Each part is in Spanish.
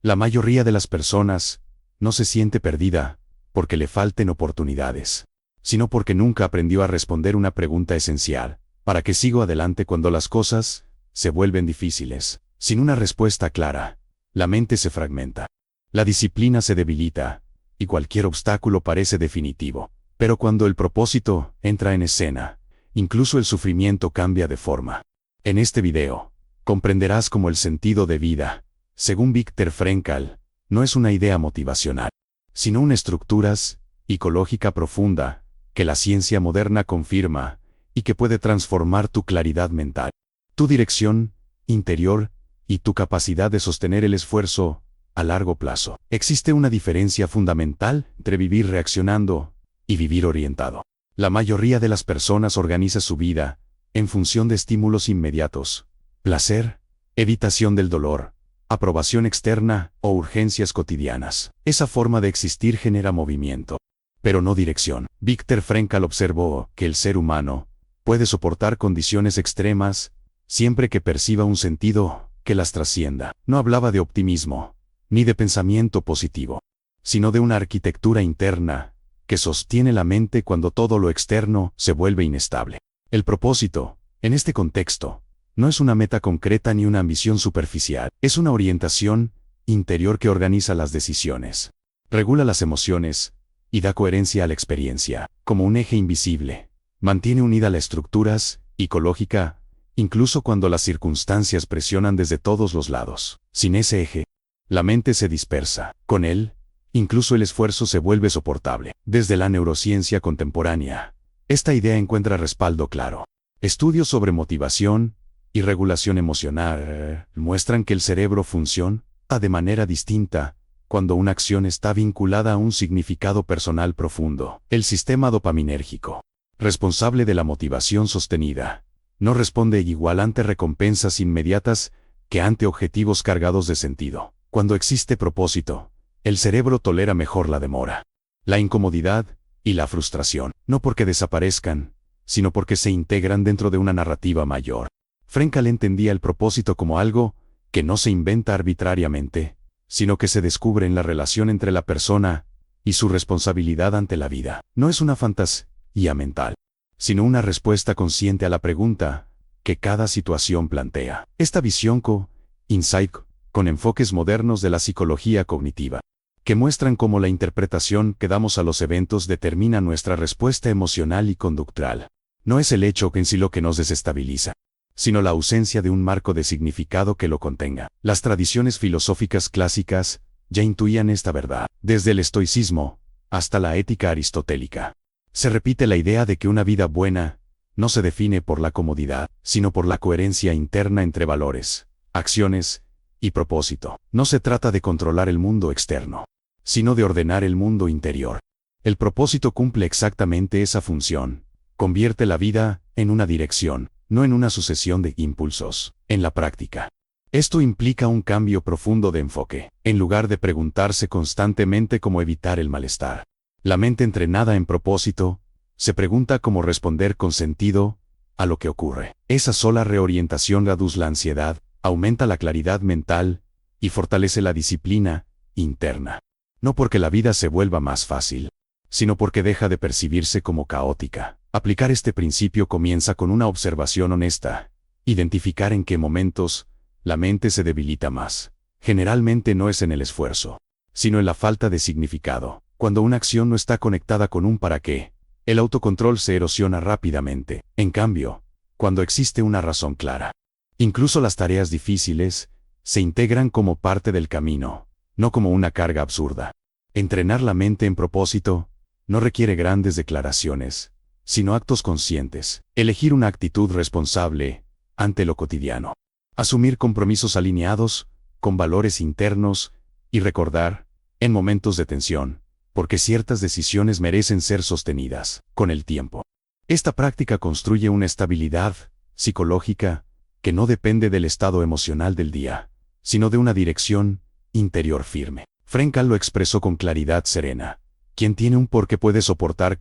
La mayoría de las personas no se siente perdida porque le falten oportunidades, sino porque nunca aprendió a responder una pregunta esencial: ¿para qué sigo adelante cuando las cosas se vuelven difíciles? Sin una respuesta clara, la mente se fragmenta, la disciplina se debilita y cualquier obstáculo parece definitivo. Pero cuando el propósito entra en escena, incluso el sufrimiento cambia de forma. En este video, comprenderás cómo el sentido de vida, según Viktor Frankl, no es una idea motivacional, sino una estructura psicológica profunda que la ciencia moderna confirma y que puede transformar tu claridad mental, tu dirección interior y tu capacidad de sostener el esfuerzo a largo plazo. Existe una diferencia fundamental entre vivir reaccionando y vivir orientado. La mayoría de las personas organiza su vida en función de estímulos inmediatos: placer, evitación del dolor, aprobación externa o urgencias cotidianas. Esa forma de existir genera movimiento, pero no dirección. Viktor Frankl observó que el ser humano puede soportar condiciones extremas siempre que perciba un sentido que las trascienda. No hablaba de optimismo, ni de pensamiento positivo, sino de una arquitectura interna que sostiene la mente cuando todo lo externo se vuelve inestable. El propósito, en este contexto, no es una meta concreta ni una ambición superficial, es una orientación interior que organiza las decisiones, regula las emociones y da coherencia a la experiencia. Como un eje invisible, mantiene unida la estructura psicológica, incluso cuando las circunstancias presionan desde todos los lados. Sin ese eje, la mente se dispersa. Con él, incluso el esfuerzo se vuelve soportable. Desde la neurociencia contemporánea, esta idea encuentra respaldo claro. Estudios sobre motivación y regulación emocional muestran que el cerebro funciona de manera distinta cuando una acción está vinculada a un significado personal profundo. El sistema dopaminérgico, responsable de la motivación sostenida, no responde igual ante recompensas inmediatas que ante objetivos cargados de sentido. Cuando existe propósito, el cerebro tolera mejor la demora, la incomodidad y la frustración, no porque desaparezcan, sino porque se integran dentro de una narrativa mayor. Frankl entendía el propósito como algo que no se inventa arbitrariamente, sino que se descubre en la relación entre la persona y su responsabilidad ante la vida. No es una fantasía mental, sino una respuesta consciente a la pregunta que cada situación plantea. Esta visión coincide con enfoques modernos de la psicología cognitiva, que muestran cómo la interpretación que damos a los eventos determina nuestra respuesta emocional y conductual. No es el hecho en sí lo que nos desestabiliza, sino la ausencia de un marco de significado que lo contenga. Las tradiciones filosóficas clásicas ya intuían esta verdad. Desde el estoicismo hasta la ética aristotélica, se repite la idea de que una vida buena no se define por la comodidad, sino por la coherencia interna entre valores, acciones y propósito. No se trata de controlar el mundo externo, sino de ordenar el mundo interior. El propósito cumple exactamente esa función. Convierte la vida en una dirección, no en una sucesión de impulsos. En la práctica, esto implica un cambio profundo de enfoque. En lugar de preguntarse constantemente cómo evitar el malestar, la mente entrenada en propósito se pregunta cómo responder con sentido a lo que ocurre. Esa sola reorientación reduce la ansiedad, aumenta la claridad mental y fortalece la disciplina interna. No porque la vida se vuelva más fácil, sino porque deja de percibirse como caótica. Aplicar este principio comienza con una observación honesta: identificar en qué momentos la mente se debilita más. Generalmente no es en el esfuerzo, sino en la falta de significado. Cuando una acción no está conectada con un para qué, el autocontrol se erosiona rápidamente. En cambio, cuando existe una razón clara, incluso las tareas difíciles se integran como parte del camino, no como una carga absurda. Entrenar la mente en propósito no requiere grandes declaraciones, sino actos conscientes. Elegir una actitud responsable ante lo cotidiano, asumir compromisos alineados con valores internos y recordar, en momentos de tensión, porque ciertas decisiones merecen ser sostenidas con el tiempo. Esta práctica construye una estabilidad psicológica que no depende del estado emocional del día, sino de una dirección interior firme. Frankl lo expresó con claridad serena: quien tiene un porqué puede soportar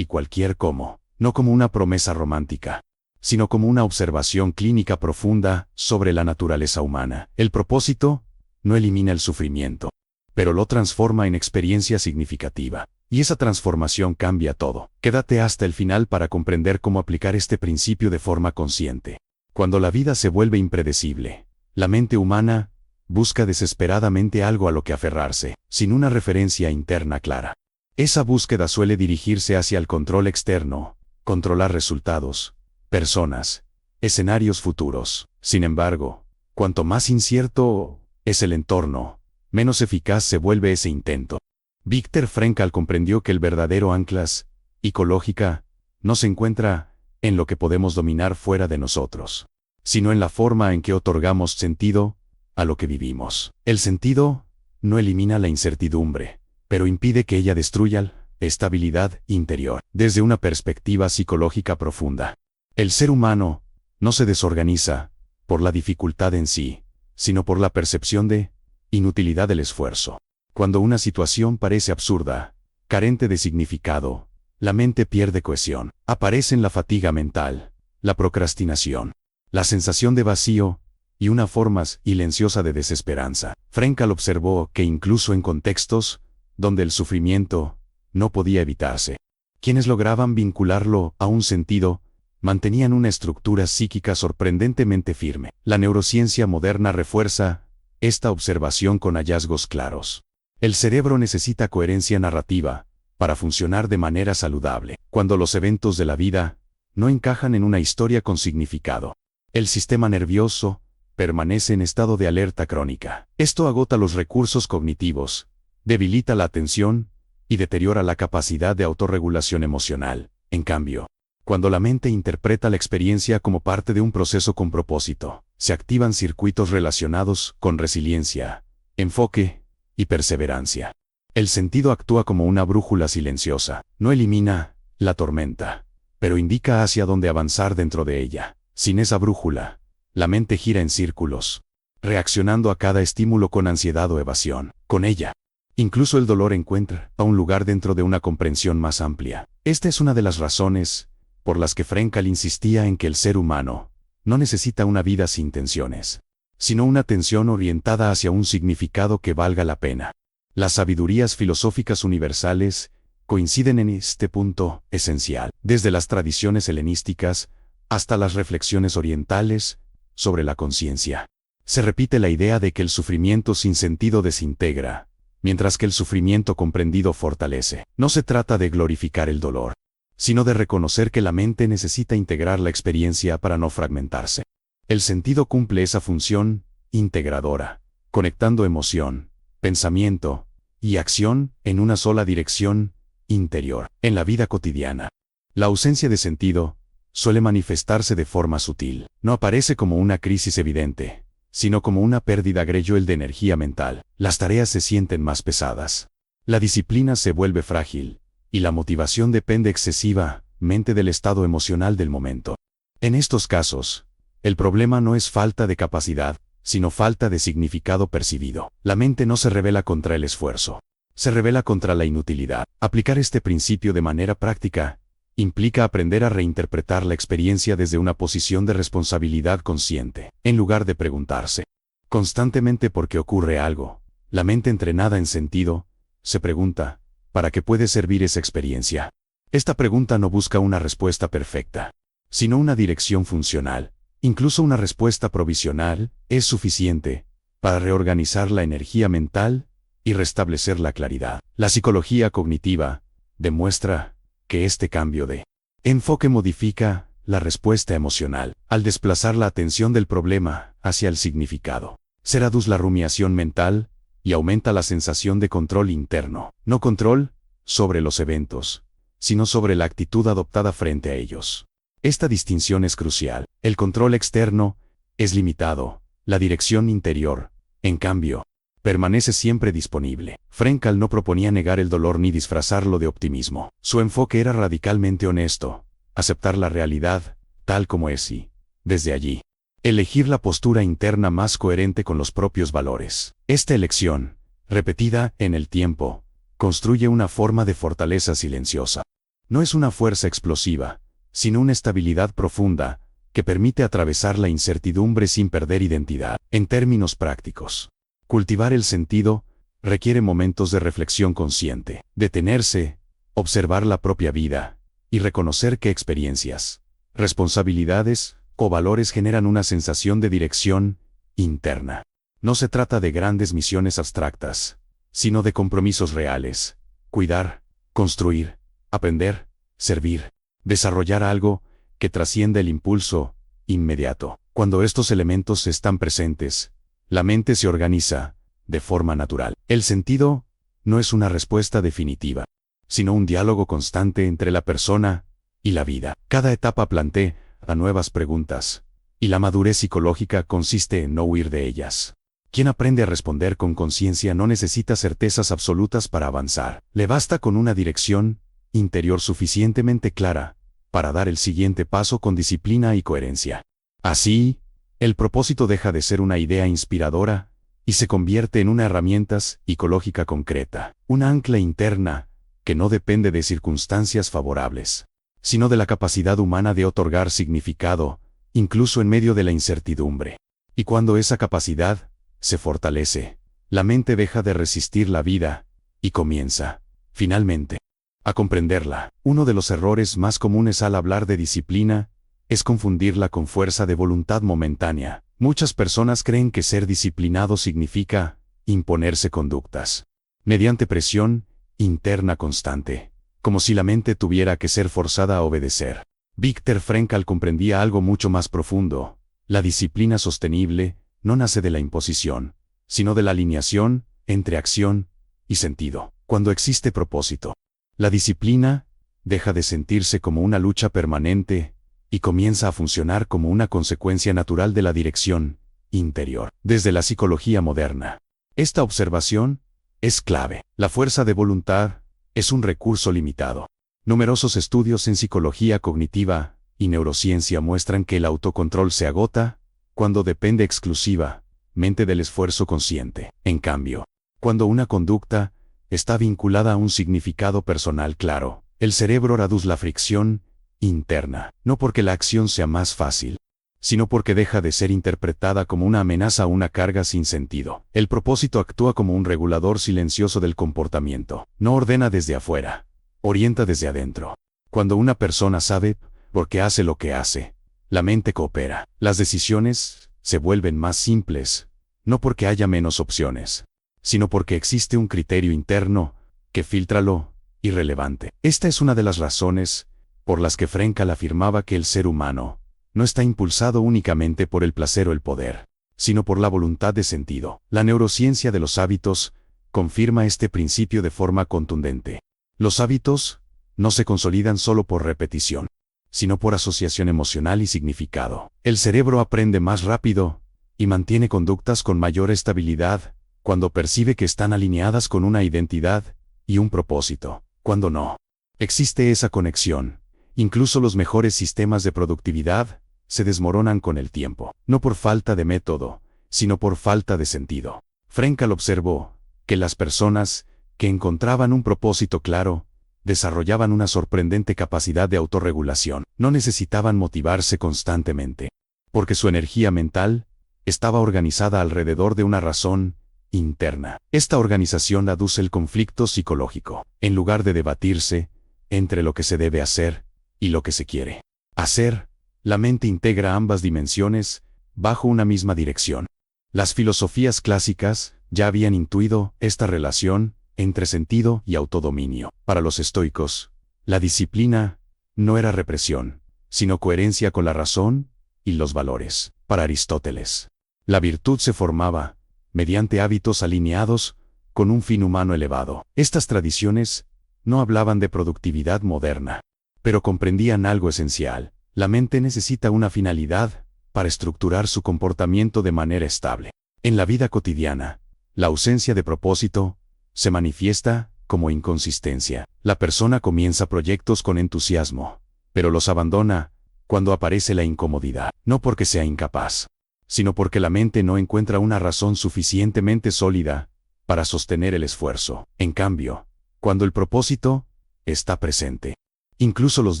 y cualquier cómo, no como una promesa romántica, sino como una observación clínica profunda sobre la naturaleza humana. El propósito no elimina el sufrimiento, pero lo transforma en experiencia significativa. Y esa transformación cambia todo. Quédate hasta el final para comprender cómo aplicar este principio de forma consciente. Cuando la vida se vuelve impredecible, la mente humana busca desesperadamente algo a lo que aferrarse, sin una referencia interna clara. Esa búsqueda suele dirigirse hacia el control externo, controlar resultados, personas, escenarios futuros. Sin embargo, cuanto más incierto es el entorno, menos eficaz se vuelve ese intento. Viktor Frankl comprendió que el verdadero anclas psicológica no se encuentra en lo que podemos dominar fuera de nosotros, sino en la forma en que otorgamos sentido a lo que vivimos. El sentido no elimina la incertidumbre, pero impide que ella destruya la estabilidad interior. Desde una perspectiva psicológica profunda, el ser humano no se desorganiza por la dificultad en sí, sino por la percepción de inutilidad del esfuerzo. Cuando una situación parece absurda, carente de significado, la mente pierde cohesión. Aparecen la fatiga mental, la procrastinación, la sensación de vacío y una forma silenciosa de desesperanza. Frankl observó que incluso en contextos donde el sufrimiento no podía evitarse, quienes lograban vincularlo a un sentido mantenían una estructura psíquica sorprendentemente firme. La neurociencia moderna refuerza esta observación con hallazgos claros. El cerebro necesita coherencia narrativa para funcionar de manera saludable. Cuando los eventos de la vida no encajan en una historia con significado, el sistema nervioso permanece en estado de alerta crónica. Esto agota los recursos cognitivos, debilita la atención y deteriora la capacidad de autorregulación emocional. En cambio, cuando la mente interpreta la experiencia como parte de un proceso con propósito, se activan circuitos relacionados con resiliencia, enfoque y perseverancia. El sentido actúa como una brújula silenciosa. No elimina la tormenta, pero indica hacia dónde avanzar dentro de ella. Sin esa brújula, la mente gira en círculos, reaccionando a cada estímulo con ansiedad o evasión. Con ella, incluso el dolor encuentra un lugar dentro de una comprensión más amplia. Esta es una de las razones por las que Frankl insistía en que el ser humano no necesita una vida sin tensiones, sino una atención orientada hacia un significado que valga la pena. Las sabidurías filosóficas universales coinciden en este punto esencial, desde las tradiciones helenísticas hasta las reflexiones orientales sobre la conciencia. Se repite la idea de que el sufrimiento sin sentido desintegra, mientras que el sufrimiento comprendido fortalece. No se trata de glorificar el dolor, sino de reconocer que la mente necesita integrar la experiencia para no fragmentarse. El sentido cumple esa función integradora, conectando emoción, pensamiento y acción en una sola dirección interior. En la vida cotidiana, la ausencia de sentido suele manifestarse de forma sutil. No aparece como una crisis evidente, sino como una pérdida gradual de energía mental. Las tareas se sienten más pesadas, la disciplina se vuelve frágil, y la motivación depende excesivamente del estado emocional del momento. En estos casos, el problema no es falta de capacidad, sino falta de significado percibido. La mente no se rebela contra el esfuerzo, se rebela contra la inutilidad. Aplicar este principio de manera práctica implica aprender a reinterpretar la experiencia desde una posición de responsabilidad consciente, en lugar de preguntarse constantemente por qué ocurre algo. La mente entrenada en sentido se pregunta, ¿para qué puede servir esa experiencia? Esta pregunta no busca una respuesta perfecta, sino una dirección funcional. Incluso una respuesta provisional es suficiente para reorganizar la energía mental y restablecer la claridad. La psicología cognitiva demuestra que este cambio de enfoque modifica la respuesta emocional. Al desplazar la atención del problema hacia el significado, se reduce la rumiación mental y aumenta la sensación de control interno. No control sobre los eventos, sino sobre la actitud adoptada frente a ellos. Esta distinción es crucial. El control externo es limitado, la dirección interior, en cambio, permanece siempre disponible. Frankl no proponía negar el dolor ni disfrazarlo de optimismo. Su enfoque era radicalmente honesto, aceptar la realidad tal como es y, desde allí, elegir la postura interna más coherente con los propios valores. Esta elección, repetida en el tiempo, construye una forma de fortaleza silenciosa. No es una fuerza explosiva, sino una estabilidad profunda, que permite atravesar la incertidumbre sin perder identidad. En términos prácticos, Cultivar el sentido requiere momentos de reflexión consciente, detenerse, observar la propia vida y reconocer qué experiencias, responsabilidades o valores generan una sensación de dirección interna. No se trata de grandes misiones abstractas, sino de compromisos reales. Cuidar, construir, aprender, servir, desarrollar algo que trascienda el impulso inmediato. Cuando estos elementos están presentes, la mente se organiza de forma natural. El sentido no es una respuesta definitiva, sino un diálogo constante entre la persona y la vida. Cada etapa plantea nuevas preguntas, y la madurez psicológica consiste en no huir de ellas. Quien aprende a responder con conciencia no necesita certezas absolutas para avanzar. Le basta con una dirección interior suficientemente clara para dar el siguiente paso con disciplina y coherencia. Así, el propósito deja de ser una idea inspiradora y se convierte en una herramienta psicológica concreta, una ancla interna que no depende de circunstancias favorables, sino de la capacidad humana de otorgar significado, incluso en medio de la incertidumbre. Y cuando esa capacidad se fortalece, la mente deja de resistir la vida y comienza, finalmente, a comprenderla. Uno de los errores más comunes al hablar de disciplina es confundirla con fuerza de voluntad momentánea. Muchas personas creen que ser disciplinado significa imponerse conductas mediante presión interna constante, como si la mente tuviera que ser forzada a obedecer. Viktor Frankl comprendía algo mucho más profundo. La disciplina sostenible no nace de la imposición, sino de la alineación entre acción y sentido. Cuando existe propósito, la disciplina deja de sentirse como una lucha permanente y comienza a funcionar como una consecuencia natural de la dirección interior. Desde la psicología moderna, esta observación es clave. La fuerza de voluntad es un recurso limitado. Numerosos estudios en psicología cognitiva y neurociencia muestran que el autocontrol se agota cuando depende exclusivamente del esfuerzo consciente. En cambio, cuando una conducta está vinculada a un significado personal claro, el cerebro reduce la fricción interna, no porque la acción sea más fácil, sino porque deja de ser interpretada como una amenaza o una carga sin sentido. El propósito actúa como un regulador silencioso del comportamiento. No ordena desde afuera, orienta desde adentro. Cuando una persona sabe por qué hace lo que hace, la mente coopera. Las decisiones se vuelven más simples, no porque haya menos opciones, sino porque existe un criterio interno que filtra lo irrelevante. Esta es una de las razones por las que Frankl afirmaba que el ser humano no está impulsado únicamente por el placer o el poder, sino por la voluntad de sentido. La neurociencia de los hábitos confirma este principio de forma contundente. Los hábitos no se consolidan solo por repetición, sino por asociación emocional y significado. El cerebro aprende más rápido y mantiene conductas con mayor estabilidad cuando percibe que están alineadas con una identidad y un propósito. Cuando no existe esa conexión, incluso los mejores sistemas de productividad se desmoronan con el tiempo, no por falta de método, sino por falta de sentido. Frankl observó que las personas que encontraban un propósito claro desarrollaban una sorprendente capacidad de autorregulación. No necesitaban motivarse constantemente, porque su energía mental estaba organizada alrededor de una razón interna. Esta organización reduce el conflicto psicológico, en lugar de debatirse entre lo que se debe hacer y lo que se quiere hacer. La mente integra ambas dimensiones bajo una misma dirección. Las filosofías clásicas ya habían intuido esta relación entre sentido y autodominio. Para los estoicos, la disciplina no era represión, sino coherencia con la razón y los valores. Para Aristóteles, la virtud se formaba mediante hábitos alineados con un fin humano elevado. Estas tradiciones no hablaban de productividad moderna, pero comprendían algo esencial. La mente necesita una finalidad para estructurar su comportamiento de manera estable. En la vida cotidiana, la ausencia de propósito se manifiesta como inconsistencia. La persona comienza proyectos con entusiasmo, pero los abandona cuando aparece la incomodidad, no porque sea incapaz, sino porque la mente no encuentra una razón suficientemente sólida para sostener el esfuerzo. En cambio, cuando el propósito está presente, incluso los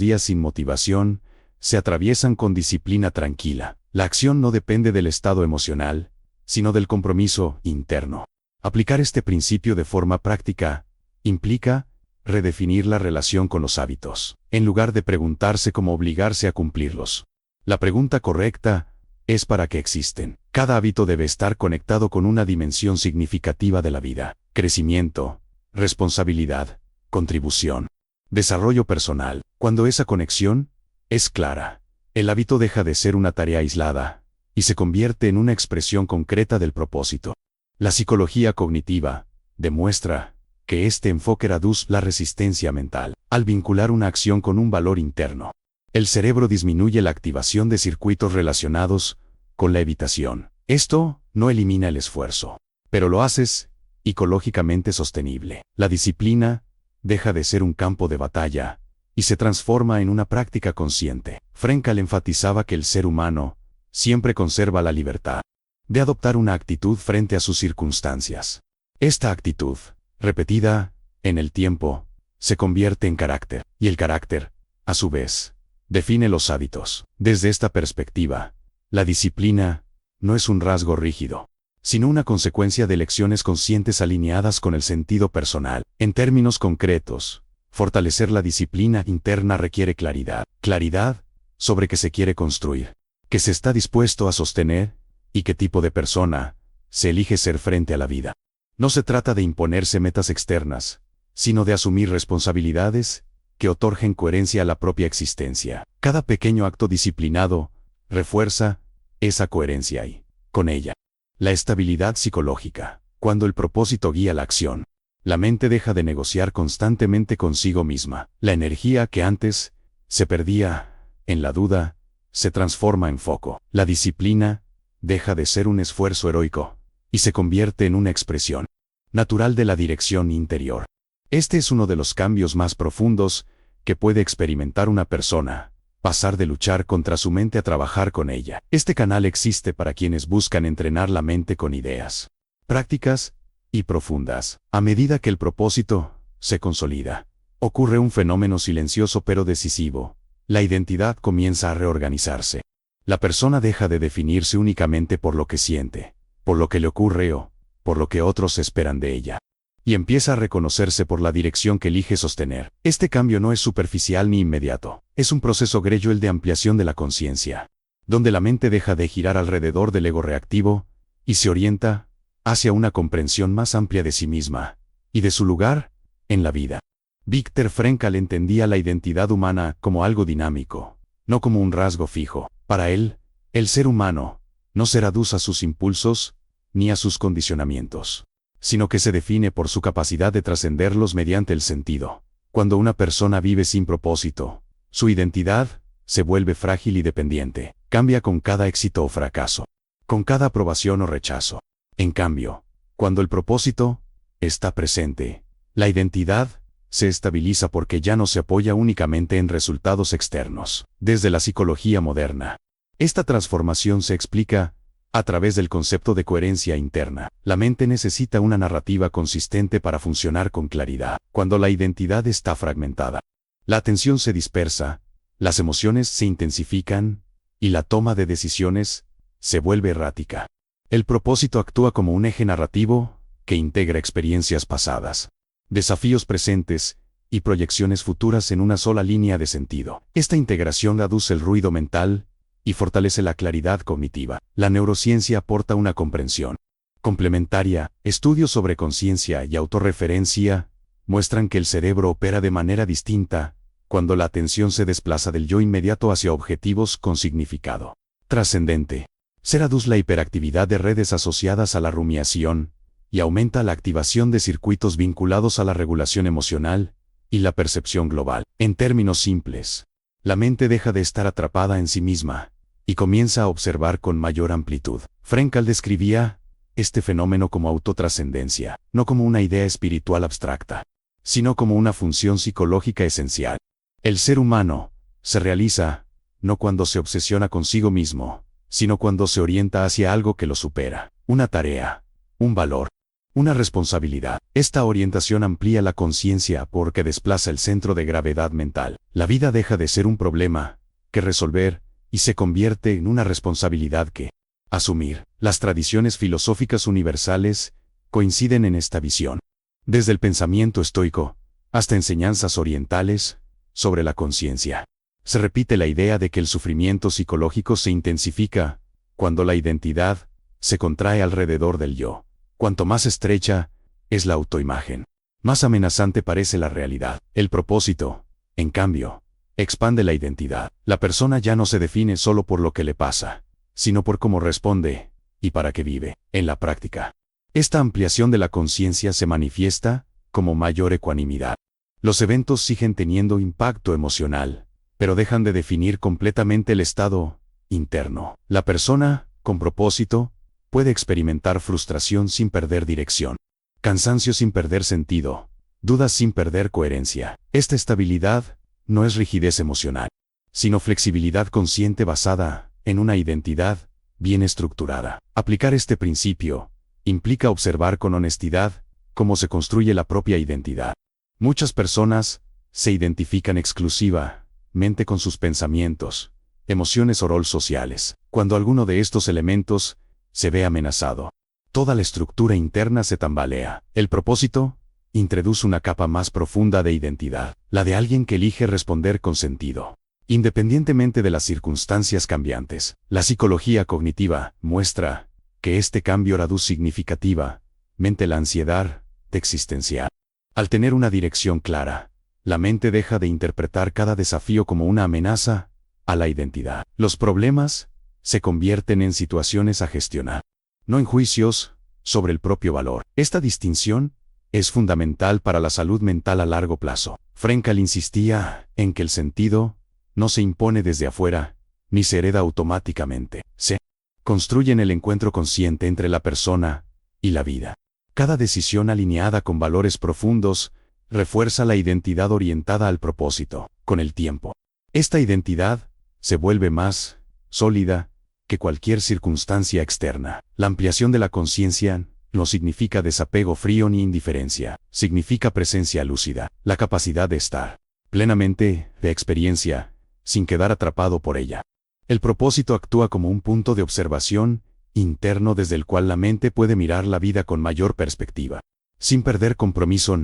días sin motivación se atraviesan con disciplina tranquila. La acción no depende del estado emocional, sino del compromiso interno. Aplicar este principio de forma práctica implica redefinir la relación con los hábitos, en lugar de preguntarse cómo obligarse a cumplirlos. La pregunta correcta es ¿para qué existen? Cada hábito debe estar conectado con una dimensión significativa de la vida: crecimiento, responsabilidad, contribución, desarrollo personal. Cuando esa conexión es clara, el hábito deja de ser una tarea aislada y se convierte en una expresión concreta del propósito. La psicología cognitiva demuestra que este enfoque reduce la resistencia mental. Al vincular una acción con un valor interno, el cerebro disminuye la activación de circuitos relacionados con la evitación. Esto no elimina el esfuerzo, pero lo hace psicológicamente sostenible. La disciplina deja de ser un campo de batalla y se transforma en una práctica consciente. Frankl enfatizaba que el ser humano siempre conserva la libertad de adoptar una actitud frente a sus circunstancias. Esta actitud, repetida en el tiempo, se convierte en carácter, y el carácter, a su vez, define los hábitos. Desde esta perspectiva, la disciplina no es un rasgo rígido, sino una consecuencia de elecciones conscientes alineadas con el sentido personal. En términos concretos, fortalecer la disciplina interna requiere claridad. Claridad sobre qué se quiere construir, qué se está dispuesto a sostener y qué tipo de persona se elige ser frente a la vida. No se trata de imponerse metas externas, sino de asumir responsabilidades que otorguen coherencia a la propia existencia. Cada pequeño acto disciplinado refuerza esa coherencia y, con ella, la estabilidad psicológica. Cuando el propósito guía la acción, la mente deja de negociar constantemente consigo misma. La energía que antes se perdía en la duda se transforma en foco. La disciplina deja de ser un esfuerzo heroico y se convierte en una expresión natural de la dirección interior. Este es uno de los cambios más profundos que puede experimentar una persona: pasar de luchar contra su mente a trabajar con ella. Este canal existe para quienes buscan entrenar la mente con ideas prácticas y profundas. A medida que el propósito se consolida, ocurre un fenómeno silencioso pero decisivo: la identidad comienza a reorganizarse. La persona deja de definirse únicamente por lo que siente, por lo que le ocurre o por lo que otros esperan de ella, y empieza a reconocerse por la dirección que elige sostener. Este cambio no es superficial ni inmediato, es un proceso gradual de ampliación de la conciencia, donde la mente deja de girar alrededor del ego reactivo y se orienta hacia una comprensión más amplia de sí misma y de su lugar en la vida. Viktor Frankl entendía la identidad humana como algo dinámico, no como un rasgo fijo. Para él, el ser humano no se reduce a sus impulsos ni a sus condicionamientos, sino que se define por su capacidad de trascenderlos mediante el sentido. Cuando una persona vive sin propósito, su identidad se vuelve frágil y dependiente. Cambia con cada éxito o fracaso, con cada aprobación o rechazo. En cambio, cuando el propósito está presente, la identidad se estabiliza porque ya no se apoya únicamente en resultados externos. Desde la psicología moderna, esta transformación se explica a través del concepto de coherencia interna. La mente necesita una narrativa consistente para funcionar con claridad. Cuando la identidad está fragmentada, la atención se dispersa, las emociones se intensifican y la toma de decisiones se vuelve errática. El propósito actúa como un eje narrativo que integra experiencias pasadas, desafíos presentes y proyecciones futuras en una sola línea de sentido. Esta integración reduce el ruido mental y fortalece la claridad cognitiva. La neurociencia aporta una comprensión complementaria. Estudios sobre conciencia y autorreferencia muestran que el cerebro opera de manera distinta cuando la atención se desplaza del yo inmediato hacia objetivos con significado trascendente. Se reduce la hiperactividad de redes asociadas a la rumiación y aumenta la activación de circuitos vinculados a la regulación emocional y la percepción global. En términos simples, la mente deja de estar atrapada en sí misma y comienza a observar con mayor amplitud. Frankl describía este fenómeno como autotrascendencia, no como una idea espiritual abstracta, sino como una función psicológica esencial. El ser humano se realiza no cuando se obsesiona consigo mismo, sino cuando se orienta hacia algo que lo supera, una tarea, un valor, una responsabilidad. Esta orientación amplía la conciencia porque desplaza el centro de gravedad mental. La vida deja de ser un problema que resolver y se convierte en una responsabilidad que Asumir. Las tradiciones filosóficas universales coinciden en esta visión. Desde el pensamiento estoico hasta enseñanzas orientales sobre la conciencia. Se repite la idea de que el sufrimiento psicológico se intensifica cuando la identidad se contrae alrededor del yo. Cuanto más estrecha es la autoimagen, más amenazante parece la realidad. El propósito, en cambio, expande la identidad. La persona ya no se define solo por lo que le pasa, sino por cómo responde y para qué vive. En la práctica, esta ampliación de la conciencia se manifiesta como mayor ecuanimidad. Los eventos siguen teniendo impacto emocional, pero dejan de definir completamente el estado interno. La persona, con propósito, puede experimentar frustración sin perder dirección, cansancio sin perder sentido, dudas sin perder coherencia. Esta estabilidad no es rigidez emocional, sino flexibilidad consciente basada en una identidad bien estructurada. Aplicar este principio implica observar con honestidad cómo se construye la propia identidad. Muchas personas se identifican exclusivamente con sus pensamientos, emociones o roles sociales. Cuando alguno de estos elementos se ve amenazado, toda la estructura interna se tambalea. El propósito introduce una capa más profunda de identidad, la de alguien que elige responder con sentido, independientemente de las circunstancias cambiantes. La psicología cognitiva muestra que este cambio reduce significativamente la ansiedad existencial. Al tener una dirección clara, la mente deja de interpretar cada desafío como una amenaza a la identidad. Los problemas se convierten en situaciones a gestionar, no en juicios sobre el propio valor. Esta distinción es fundamental para la salud mental a largo plazo. Frankl insistía en que el sentido no se impone desde afuera, ni se hereda automáticamente. Se construye en el encuentro consciente entre la persona y la vida. Cada decisión alineada con valores profundos refuerza la identidad orientada al propósito. Con el tiempo, esta identidad se vuelve más sólida que cualquier circunstancia externa. La ampliación de la conciencia no significa desapego frío ni indiferencia, significa presencia lúcida, la capacidad de estar plenamente de experiencia, sin quedar atrapado por ella. El propósito actúa como un punto de observación interno desde el cual la mente puede mirar la vida con mayor perspectiva, sin perder compromiso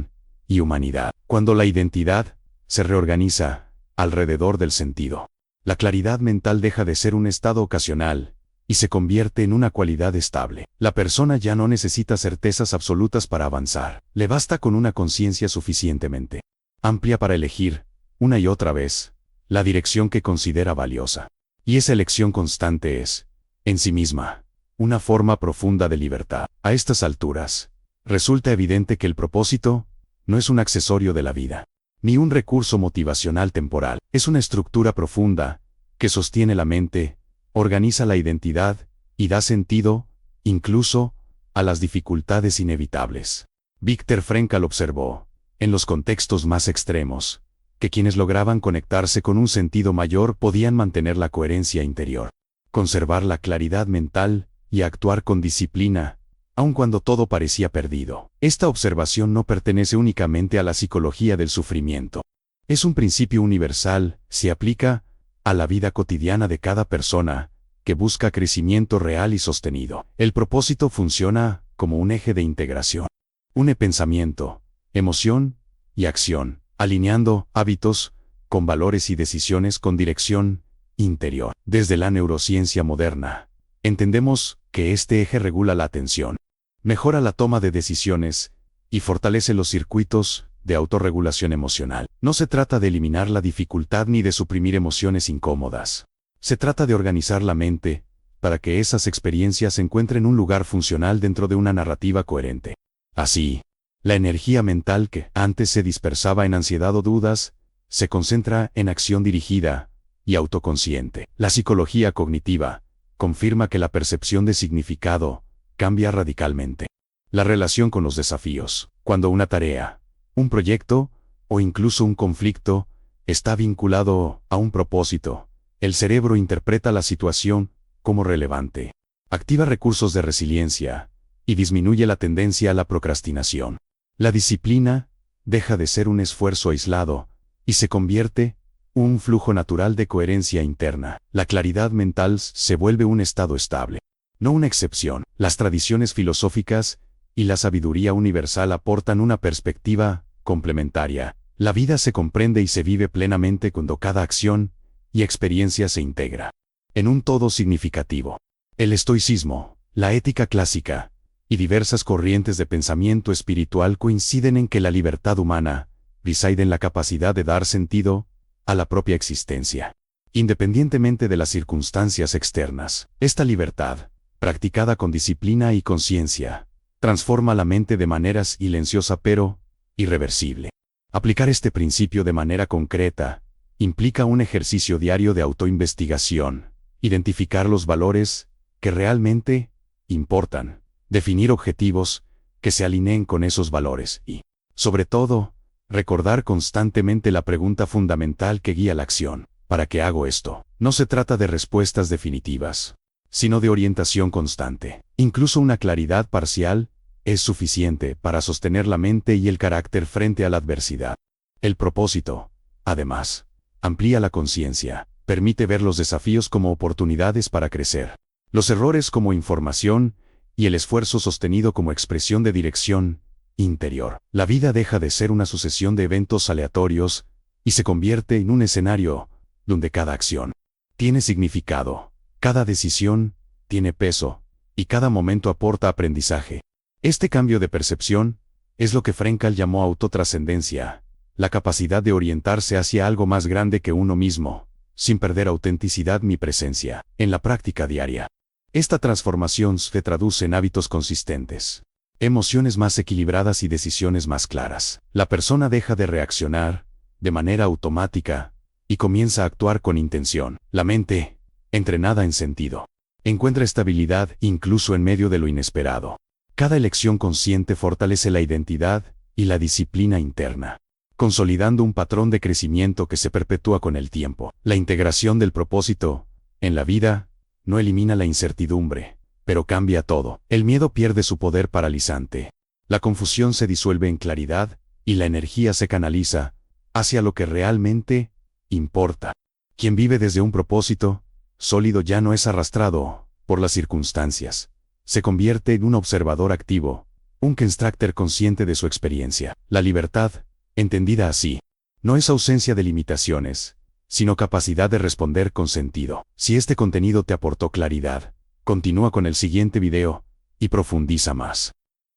y humanidad. Cuando la identidad se reorganiza alrededor del sentido, la claridad mental deja de ser un estado ocasional y se convierte en una cualidad estable. La persona ya no necesita certezas absolutas para avanzar. Le basta con una conciencia suficientemente amplia para elegir, una y otra vez, la dirección que considera valiosa. Y esa elección constante es, en sí misma, una forma profunda de libertad. A estas alturas, resulta evidente que el propósito no es un accesorio de la vida, ni un recurso motivacional temporal. Es una estructura profunda que sostiene la mente, organiza la identidad y da sentido, incluso, a las dificultades inevitables. Viktor Frankl observó, en los contextos más extremos, que quienes lograban conectarse con un sentido mayor podían mantener la coherencia interior, conservar la claridad mental y actuar con disciplina, aun cuando todo parecía perdido. Esta observación no pertenece únicamente a la psicología del sufrimiento. Es un principio universal, se aplica a la vida cotidiana de cada persona que busca crecimiento real y sostenido. El propósito funciona como un eje de integración. Une pensamiento, emoción y acción, alineando hábitos con valores y decisiones con dirección interior. Desde la neurociencia moderna, entendemos que este eje regula la atención, mejora la toma de decisiones y fortalece los circuitos de autorregulación emocional. No se trata de eliminar la dificultad ni de suprimir emociones incómodas. Se trata de organizar la mente para que esas experiencias encuentren un lugar funcional dentro de una narrativa coherente. Así, la energía mental que antes se dispersaba en ansiedad o dudas, se concentra en acción dirigida y autoconsciente. La psicología cognitiva confirma que la percepción de significado cambia radicalmente. La relación con los desafíos. Cuando una tarea, un proyecto o incluso un conflicto está vinculado a un propósito, el cerebro interpreta la situación como relevante, activa recursos de resiliencia y disminuye la tendencia a la procrastinación. La disciplina deja de ser un esfuerzo aislado y se convierte un flujo natural de coherencia interna. La claridad mental se vuelve un estado estable, no una excepción. Las tradiciones filosóficas y la sabiduría universal aportan una perspectiva complementaria. La vida se comprende y se vive plenamente cuando cada acción y experiencia se integra en un todo significativo. El estoicismo, la ética clásica y diversas corrientes de pensamiento espiritual coinciden en que la libertad humana reside en la capacidad de dar sentido a la propia existencia, independientemente de las circunstancias externas. Esta libertad, practicada con disciplina y conciencia, transforma la mente de manera silenciosa pero irreversible. Aplicar este principio de manera concreta implica un ejercicio diario de autoinvestigación, identificar los valores que realmente importan, definir objetivos que se alineen con esos valores y, sobre todo, recordar constantemente la pregunta fundamental que guía la acción. ¿Para qué hago esto? No se trata de respuestas definitivas, sino de orientación constante. Incluso una claridad parcial es suficiente para sostener la mente y el carácter frente a la adversidad. El propósito, además, amplía la conciencia, permite ver los desafíos como oportunidades para crecer, los errores como información y el esfuerzo sostenido como expresión de dirección interior. La vida deja de ser una sucesión de eventos aleatorios y se convierte en un escenario donde cada acción tiene significado, cada decisión tiene peso y cada momento aporta aprendizaje. Este cambio de percepción es lo que Frankl llamó autotrascendencia, la capacidad de orientarse hacia algo más grande que uno mismo, sin perder autenticidad ni presencia. En la práctica diaria, esta transformación se traduce en hábitos consistentes, emociones más equilibradas y decisiones más claras. La persona deja de reaccionar de manera automática y comienza a actuar con intención. La mente, entrenada en sentido, encuentra estabilidad incluso en medio de lo inesperado. Cada elección consciente fortalece la identidad y la disciplina interna, consolidando un patrón de crecimiento que se perpetúa con el tiempo. La integración del propósito en la vida no elimina la incertidumbre, pero cambia todo. El miedo pierde su poder paralizante. La confusión se disuelve en claridad y la energía se canaliza hacia lo que realmente importa. Quien vive desde un propósito sólido ya no es arrastrado por las circunstancias. Se convierte en un observador activo, un constructor consciente de su experiencia. La libertad, entendida así, no es ausencia de limitaciones, sino capacidad de responder con sentido. Si este contenido te aportó claridad, continúa con el siguiente video y profundiza más.